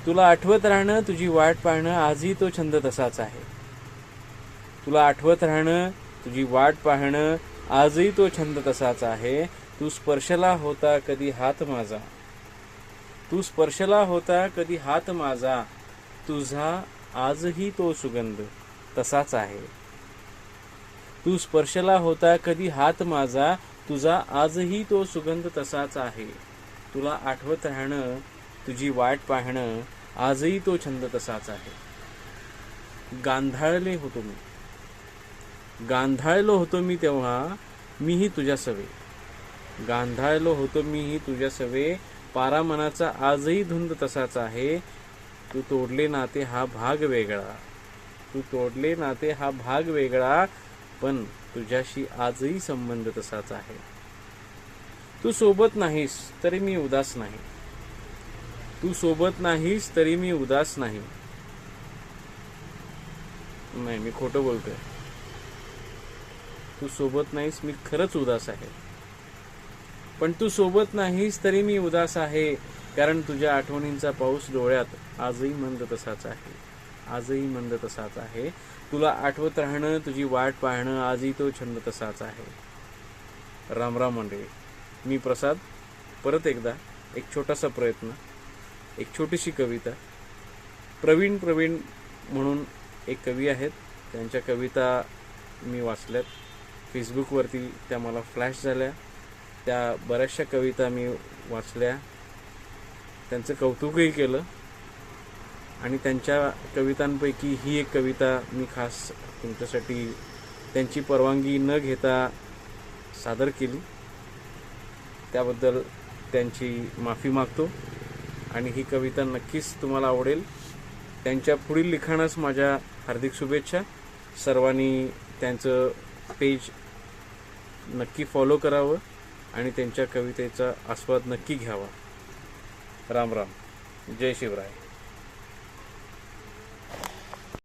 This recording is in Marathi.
तुला आठवत राहणं, तुझी वाट पाहणं, आजही तो छंद तसाच आहे. तुला आठवत राहणं, तुझी वाट पाहणं, आजही तो छंद तसाच आहे. तू स्पर्शला होता कधी हात माझा, तू स्पर्शला होता कधी हात माझा, तुझा आजही तो सुगंध तसाच आहे. तू स्पर्शला होता कधी हात माझा, तुझा आजही तो सुगंध तसाच आहे. तुला आठवत राहणं, तुझी वाट पाहणं, आजही तो छंद तसाच आहे. गांधाळले होतो मी, गांधाळलो होतो मी तेव्हा, मीही तुझ्या सवे. गांधाळलो होतो मीही तुझ्या सवे, पारा मनाचा आजही धुंद तसाच आहे. तू तोडले नाते हा भाग वेगळा, तू तोडले नाते हा भाग वेगळा, पण तुझ्याशी आजही संबंध तसाच आहे. तू सोबत नाहीस तरी मी उदास नाही, तू सोबत नाहीस तरी मी उदास नाही. नाही, मी खोटं बोलतोय. तू सोबत नाहीस, मी खरंच उदास आहे. पण तू सोबत नाहीस तरी मी उदास आहे, कारण तुझ्या आठवणींचा पाऊस डोळ्यात आजही मंद तसाच आहे, आजही मंद तसाच आहे. तुला आठवत राहणं, तुझी वाट पाहणं, आजही तो छंद तसाच आहे. रामराम मंडळी, मी प्रसाद. परत एकदा एक छोटासा प्रयत्न, एक छोटीशी कविता. प्रवीण म्हणून एक कवी आहेत, त्यांच्या कविता मी वाचल्यात. फेसबुकवरती त्या मला फ्लॅश झाल्या. त्या बऱ्याचशा कविता मी वाचल्या, त्यांचं कौतुकही केलं, आणि त्यांच्या कवितांपैकी ही एक कविता मी खास तुमच्यासाठी त्यांची परवानगी न घेता सादर केली. त्याबद्दल त्यांची माफी मागतो, आणि ही कविता नक्कीच तुम्हाला आवडेल. त्यांच्या पुढील लिखाणास माझ्या हार्दिक शुभेच्छा. सर्वांनी त्यांचं पेज नक्की फॉलो करावं आणि त्यांच्या कवितेचा आस्वाद नक्की घ्यावा. राम राम. जय शिवराय.